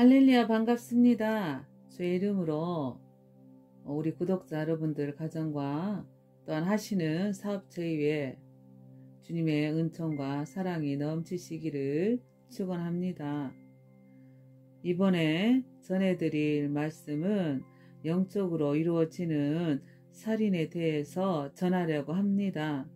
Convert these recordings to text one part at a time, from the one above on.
할렐루야, 반갑습니다. 주의 이름으로 우리 구독자 여러분들 가정과 또한 하시는 사업체 위에 주님의 은총과 사랑이 넘치시기를 축원합니다. 이번에 전해드릴 말씀은 영적으로 이루어지는 살인에 대해서 전하려고 합니다.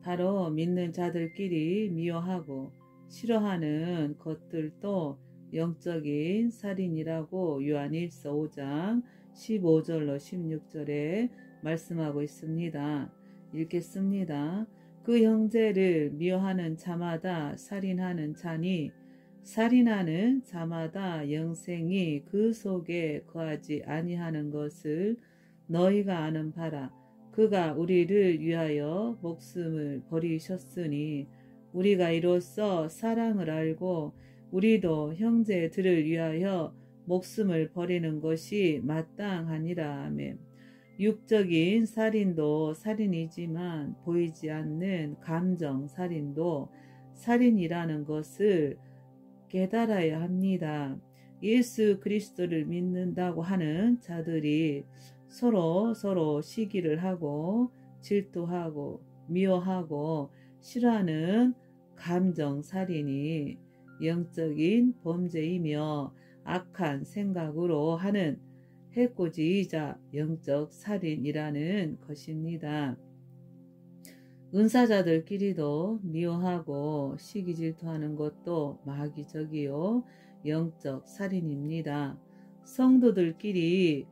바로 믿는 자들끼리 미워하고 싫어하는 것들도 영적인 살인이라고 요한일서 5장 15절로 16절에 말씀하고 있습니다. 읽겠습니다. 그 형제를 미워하는 자마다 살인하는 자니 살인하는 자마다 영생이 그 속에 거하지 아니하는 것을 너희가 아는 바라. 그가 우리를 위하여 목숨을 버리셨으니 우리가 이로써 사랑을 알고 우리도 형제들을 위하여 목숨을 버리는 것이 마땅하니라. 아멘. 육적인 살인도 살인이지만 보이지 않는 감정 살인도 살인이라는 것을 깨달아야 합니다. 예수 그리스도를 믿는다고 하는 자들이 서로 시기를 하고 질투하고 미워하고 싫어하는 감정 살인이 영적인 범죄이며 악한 생각으로 하는 해코지이자 영적 살인이라는 것입니다. 은사자들끼리도 미워하고 시기 질투하는 것도 마귀적이요 영적 살인입니다. 성도들끼리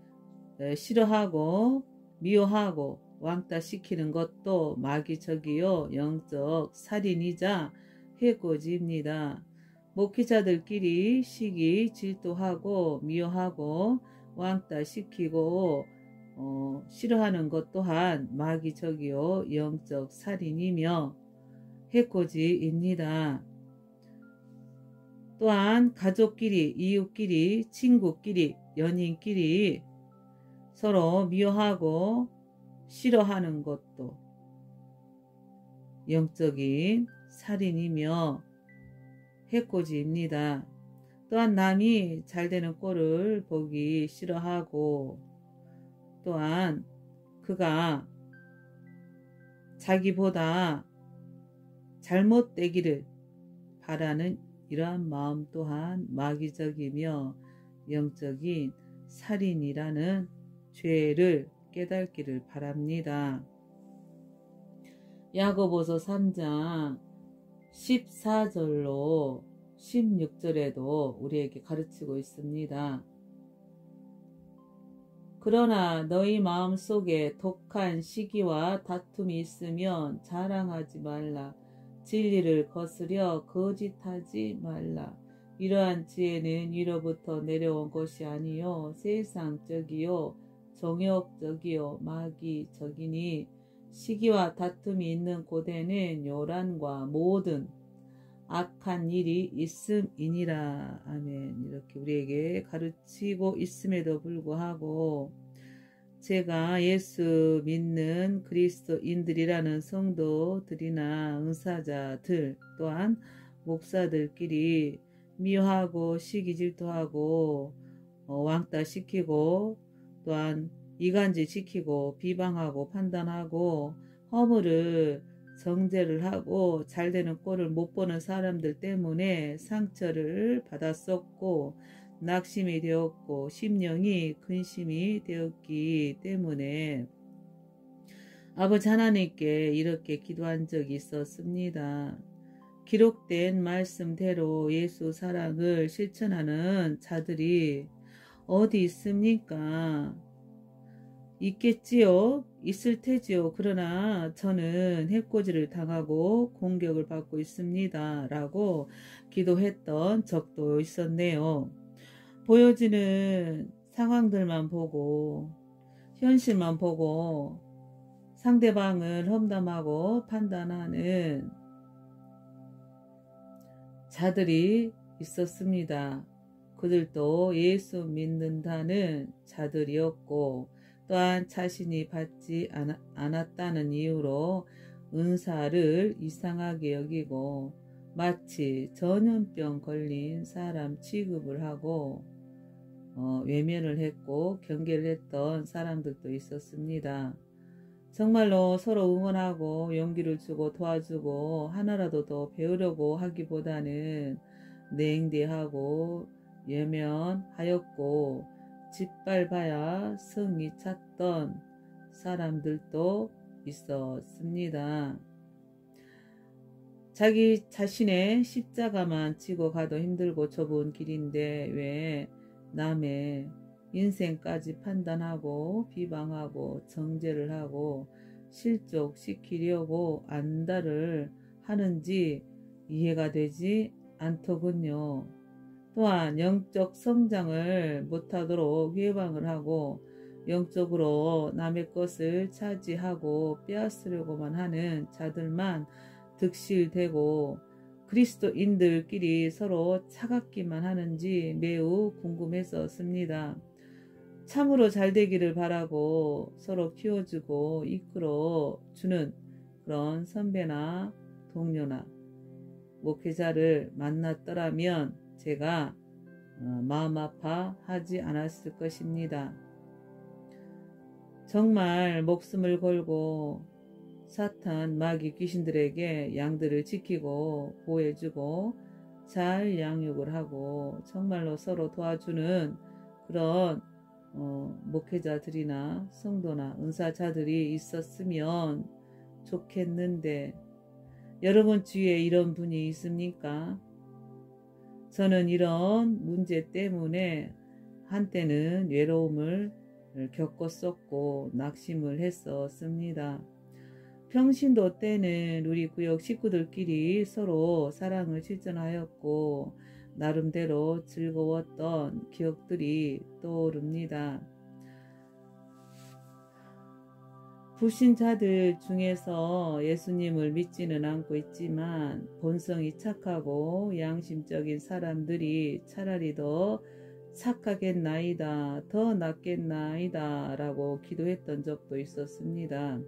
싫어하고 미워하고 왕따시키는 것도 마귀적이요 영적 살인이자 해코지입니다. 목회자들끼리 시기 질투하고 미워하고 왕따시키고 싫어하는 것 또한 마귀적이요 영적 살인이며 해코지입니다. 또한 가족끼리, 이웃끼리, 친구끼리, 연인끼리 서로 미워하고 싫어하는 것도 영적인 살인이며 해코지입니다. 또한 남이 잘되는 꼴을 보기 싫어하고 또한 그가 자기보다 잘못되기를 바라는 이러한 마음 또한 마귀적이며 영적인 살인이라는 죄를 깨닫기를 바랍니다. 야고보서 3장 14절로 16절에도 우리에게 가르치고 있습니다. 그러나 너희 마음속에 독한 시기와 다툼이 있으면 자랑하지 말라. 진리를 거스려 거짓하지 말라. 이러한 지혜는 위로부터 내려온 것이 아니요 세상적이요 정욕적이요 마귀적이니 시기와 다툼이 있는 곳에는 요란과 모든 악한 일이 있음이니라. 아멘. 이렇게 우리에게 가르치고 있음에도 불구하고 제가 예수 믿는 그리스도인들이라는 성도들이나 은사자들 또한 목사들끼리 미워하고 시기질투하고 왕따시키고 또한 이간질시키고 비방하고 판단하고 허물을 정죄를 하고 잘되는 꼴을 못 보는 사람들 때문에 상처를 받았었고 낙심이 되었고 심령이 근심이 되었기 때문에 아버지 하나님께 이렇게 기도한 적이 있었습니다. 기록된 말씀대로 예수 사랑을 실천하는 자들이 어디 있습니까? 있겠지요. 있을 테지요. 그러나 저는 해코지를 당하고 공격을 받고 있습니다. 라고 기도했던 적도 있었네요. 보여지는 상황들만 보고 현실만 보고 상대방을 험담하고 판단하는 자들이 있었습니다. 그들도 예수 믿는다는 자들이었고 또한 자신이 받지 않았다는 이유로 은사를 이상하게 여기고 마치 전염병 걸린 사람 취급을 하고 외면을 했고 경계를 했던 사람들도 있었습니다. 정말로 서로 응원하고 용기를 주고 도와주고 하나라도 더 배우려고 하기보다는 냉대하고 외면하였고 짓밟아야 성이 찼던 사람들도 있었습니다. 자기 자신의 십자가만 지고 가도 힘들고 좁은 길인데 왜 남의 인생까지 판단하고 비방하고 정죄를 하고 실족시키려고 안달을 하는지 이해가 되지 않더군요. 또한 영적 성장을 못하도록 회방을 하고 영적으로 남의 것을 차지하고 빼앗으려고만 하는 자들만 득실되고 그리스도인들끼리 서로 차갑기만 하는지 매우 궁금했었습니다. 참으로 잘되기를 바라고 서로 키워주고 이끌어주는 그런 선배나 동료나 목회자를 만났더라면 제가 마음 아파하지 않았을 것입니다. 정말 목숨을 걸고 사탄 마귀 귀신들에게 양들을 지키고 보호해주고 잘 양육을 하고 정말로 서로 도와주는 그런 목회자들이나 성도나 은사자들이 있었으면 좋겠는데 여러분 주위에 이런 분이 있습니까? 저는 이런 문제 때문에 한때는 외로움을 겪었었고 낙심을 했었습니다. 평신도 때는 우리 구역 식구들끼리 서로 사랑을 실천하였고 나름대로 즐거웠던 기억들이 떠오릅니다. 불신자들 중에서 예수님을 믿지는 않고 있지만 본성이 착하고 양심적인 사람들이 차라리 더 착하겠나이다, 더 낫겠나이다 라고 기도했던 적도 있었습니다.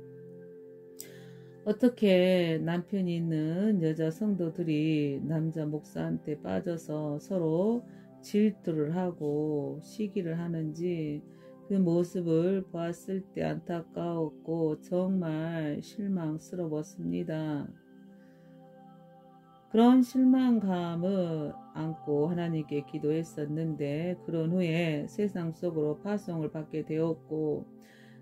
어떻게 남편이 있는 여자 성도들이 남자 목사한테 빠져서 서로 질투를 하고 시기를 하는지 그 모습을 보았을 때 안타까웠고 정말 실망스러웠습니다. 그런 실망감을 안고 하나님께 기도했었는데 그런 후에 세상 속으로 파송을 받게 되었고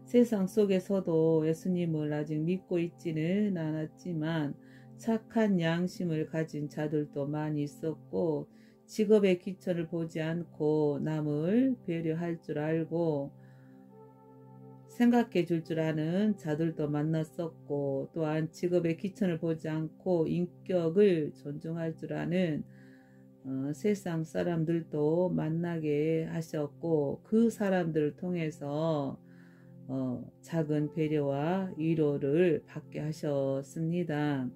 세상 속에서도 예수님을 아직 믿고 있지는 않았지만 착한 양심을 가진 자들도 많이 있었고 직업의 기천을 보지 않고 남을 배려할 줄 알고 생각해 줄 줄 아는 자들도 만났었고 또한 직업의 기천을 보지 않고 인격을 존중할 줄 아는 세상 사람들도 만나게 하셨고 그 사람들을 통해서 작은 배려와 위로를 받게 하셨습니다.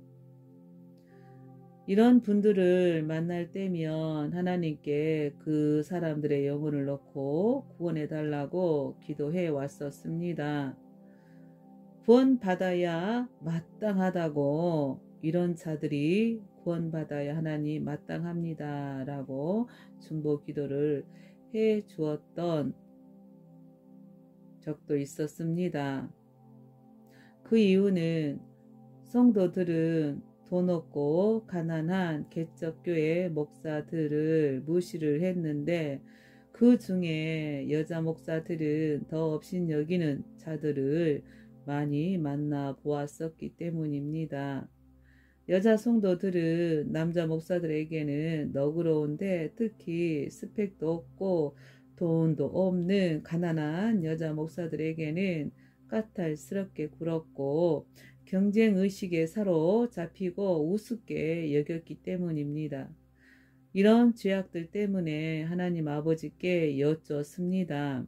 이런 분들을 만날 때면 하나님께 그 사람들의 영혼을 넣고 구원해 달라고 기도해 왔었습니다. 구원받아야 마땅하다고 이런 자들이 구원받아야 하나님 마땅합니다 라고 중보 기도를 해 주었던 적도 있었습니다. 그 이유는 성도들은 돈 없고 가난한 개척교회 목사들을 무시를 했는데 그 중에 여자 목사들은 더 업신여기는 자들을 많이 만나 보았었기 때문입니다. 여자 성도들은 남자 목사들에게는 너그러운데 특히 스펙도 없고 돈도 없는 가난한 여자 목사들에게는 까탈스럽게 굴었고 경쟁의식에 사로잡히고 우습게 여겼기 때문입니다. 이런 죄악들 때문에 하나님 아버지께 여쭙습니다.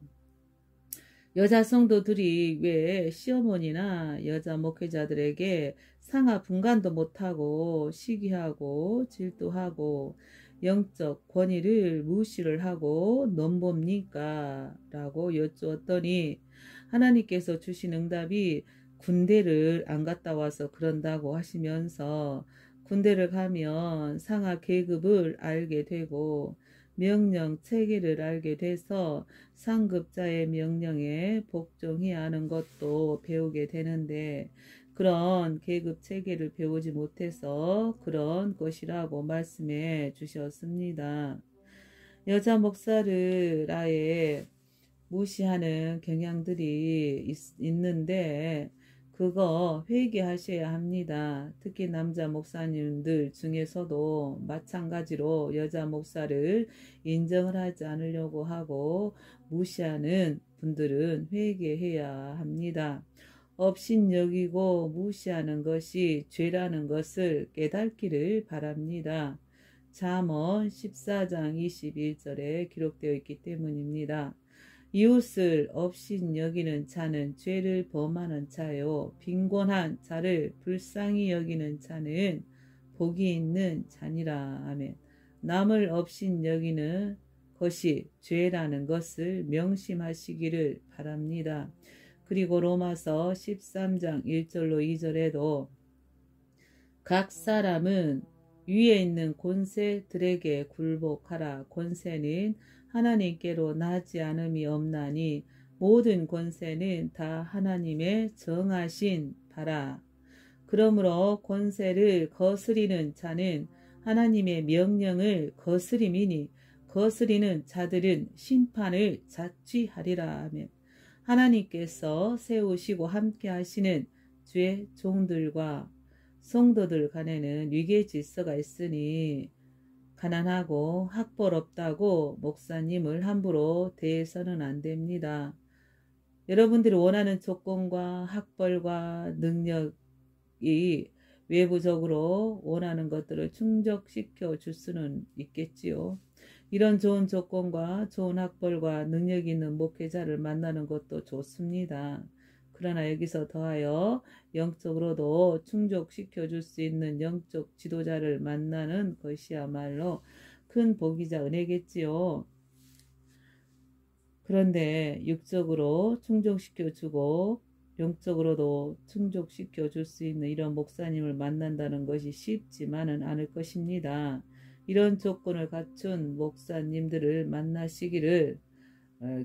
여자 성도들이 왜 시어머니나 여자 목회자들에게 상하 분간도 못하고 시기하고 질투하고 영적 권위를 무시를 하고 넘봅니까? 라고 여쭈었더니 하나님께서 주신 응답이 군대를 안 갔다 와서 그런다고 하시면서 군대를 가면 상하 계급을 알게 되고 명령 체계를 알게 돼서 상급자의 명령에 복종해야 하는 것도 배우게 되는데 그런 계급 체계를 배우지 못해서 그런 것이라고 말씀해 주셨습니다. 여자 목사를 아예 무시하는 경향들이 있는데 그거 회개하셔야 합니다. 특히 남자 목사님들 중에서도 마찬가지로 여자 목사를 인정을 하지 않으려고 하고 무시하는 분들은 회개해야 합니다. 업신여기고 무시하는 것이 죄라는 것을 깨닫기를 바랍니다. 잠언 14장 21절에 기록되어 있기 때문입니다. 이웃을 업신여기는 자는 죄를 범하는 자요 빈곤한 자를 불쌍히 여기는 자는 복이 있는 자니라. 아멘. 남을 업신여기는 것이 죄라는 것을 명심하시기를 바랍니다. 그리고 로마서 13장 1절로 2절에도 각 사람은 위에 있는 권세들에게 굴복하라. 권세는 하나님께로 나지 않음이 없나니 모든 권세는 다 하나님의 정하신 바라. 그러므로 권세를 거스리는 자는 하나님의 명령을 거스림이니 거스리는 자들은 심판을 자취하리라. 아멘. 하나님께서 세우시고 함께 하시는 주의 종들과 성도들 간에는 위계 질서가 있으니 가난하고 학벌 없다고 목사님을 함부로 대해서는 안 됩니다. 여러분들이 원하는 조건과 학벌과 능력이 외부적으로 원하는 것들을 충족시켜 줄 수는 있겠지요. 이런 좋은 조건과 좋은 학벌과 능력이 있는 목회자를 만나는 것도 좋습니다. 그러나 여기서 더하여 영적으로도 충족시켜 줄 수 있는 영적 지도자를 만나는 것이야말로 큰 복이자 은혜겠지요. 그런데 육적으로 충족시켜 주고 영적으로도 충족시켜 줄 수 있는 이런 목사님을 만난다는 것이 쉽지만은 않을 것입니다. 이런 조건을 갖춘 목사님들을 만나시기를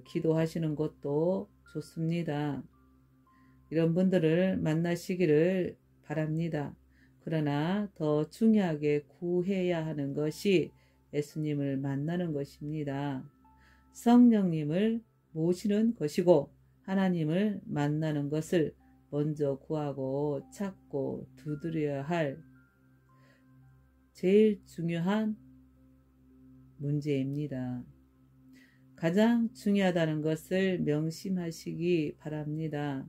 기도하시는 것도 좋습니다. 이런 분들을 만나시기를 바랍니다. 그러나 더 중요하게 구해야 하는 것이 예수님을 만나는 것입니다. 성령님을 모시는 것이고 하나님을 만나는 것을 먼저 구하고 찾고 두드려야 할 제일 중요한 문제입니다. 가장 중요하다는 것을 명심하시기 바랍니다.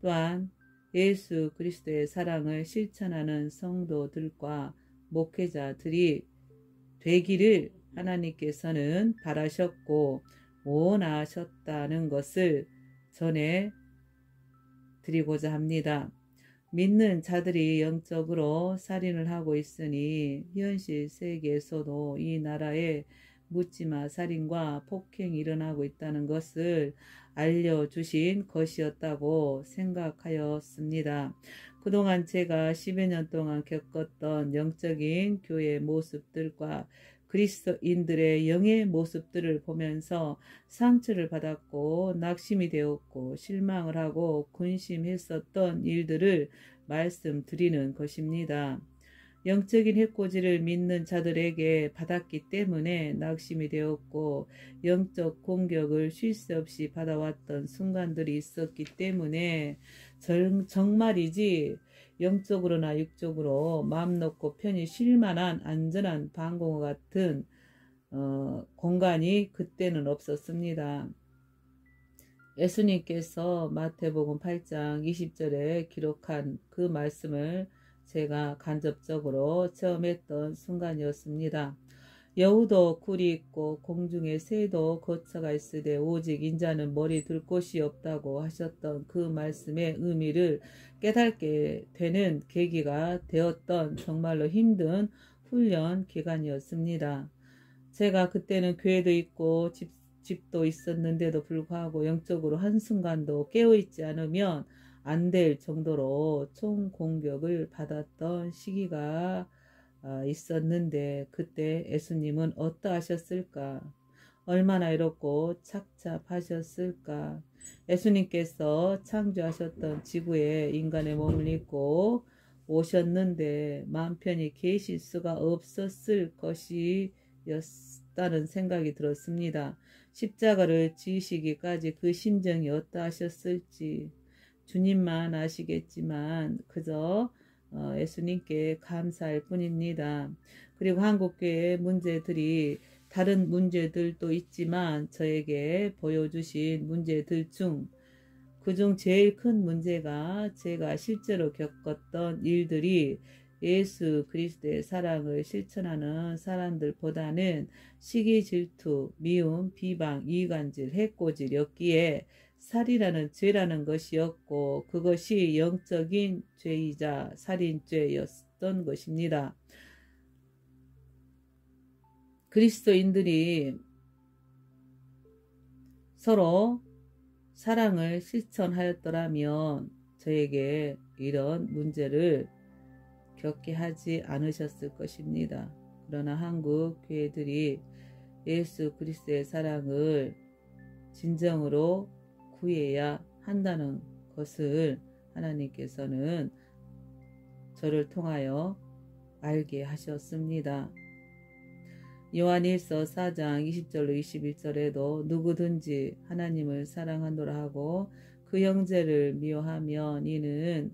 또한 예수 그리스도의 사랑을 실천하는 성도들과 목회자들이 되기를 하나님께서는 바라셨고 원하셨다는 것을 전해 드리고자 합니다. 믿는 자들이 영적으로 살인을 하고 있으니 현실 세계에서도 이 나라에 묻지마 살인과 폭행이 일어나고 있다는 것을 알려주신 것이었다고 생각하였습니다. 그동안 제가 10여 년 동안 겪었던 영적인 교회의 모습들과 그리스도인들의 영의 모습들을 보면서 상처를 받았고 낙심이 되었고 실망을 하고 근심했었던 일들을 말씀드리는 것입니다. 영적인 해코지를 믿는 자들에게 받았기 때문에 낙심이 되었고 영적 공격을 쉴 새 없이 받아왔던 순간들이 있었기 때문에 정말이지 영적으로나 육적으로 마음 놓고 편히 쉴 만한 안전한 방공호 같은 공간이 그때는 없었습니다. 예수님께서 마태복음 8장 20절에 기록한 그 말씀을 제가 간접적으로 체험했던 순간이었습니다. 여우도 굴이 있고 공중에 새도 거처가 있으되 오직 인자는 머리 둘 곳이 없다고 하셨던 그 말씀의 의미를 깨닫게 되는 계기가 되었던 정말로 힘든 훈련 기간이었습니다. 제가 그때는 교회도 있고 집도 있었는데도 불구하고 영적으로 한순간도 깨어있지 않으면 안 될 정도로 총공격을 받았던 시기가 있었는데 그때 예수님은 어떠하셨을까? 얼마나 이롭고 착잡하셨을까? 예수님께서 창조하셨던 지구에 인간의 몸을 입고 오셨는데 마음 편히 계실 수가 없었을 것이었다는 생각이 들었습니다. 십자가를 지으시기까지 그 심정이 어떠하셨을지 주님만 아시겠지만 그저 예수님께 감사할 뿐입니다. 그리고 한국교회의 문제들이 다른 문제들도 있지만 저에게 보여주신 문제들 중 그중 제일 큰 문제가 제가 실제로 겪었던 일들이 예수 그리스도의 사랑을 실천하는 사람들보다는 시기, 질투, 미움, 비방, 이간질, 해코지였기에 살이라는 죄라는 것이었고 그것이 영적인 죄이자 살인죄였던 것입니다. 그리스도인들이 서로 사랑을 실천하였더라면 저에게 이런 문제를 겪게 하지 않으셨을 것입니다. 그러나 한국 교회들이 예수 그리스도의 사랑을 진정으로 구해야 한다는 것을 하나님께서는 저를 통하여 알게 하셨습니다. 요한일서 4장 20절로 21절에도 누구든지 하나님을 사랑하노라 하고 그 형제를 미워하면 이는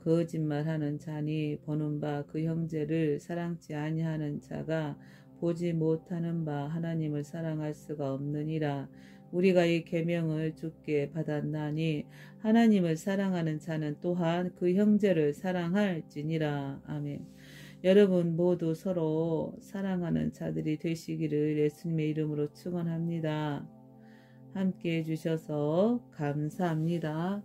거짓말하는 자니 보는 바 그 형제를 사랑치 아니하는 자가 보지 못하는 바 하나님을 사랑할 수가 없느니라. 우리가 이 계명을 주께 받았나니 하나님을 사랑하는 자는 또한 그 형제를 사랑할지니라. 아멘. 여러분 모두 서로 사랑하는 자들이 되시기를 예수님의 이름으로 축원합니다. 함께 해주셔서 감사합니다.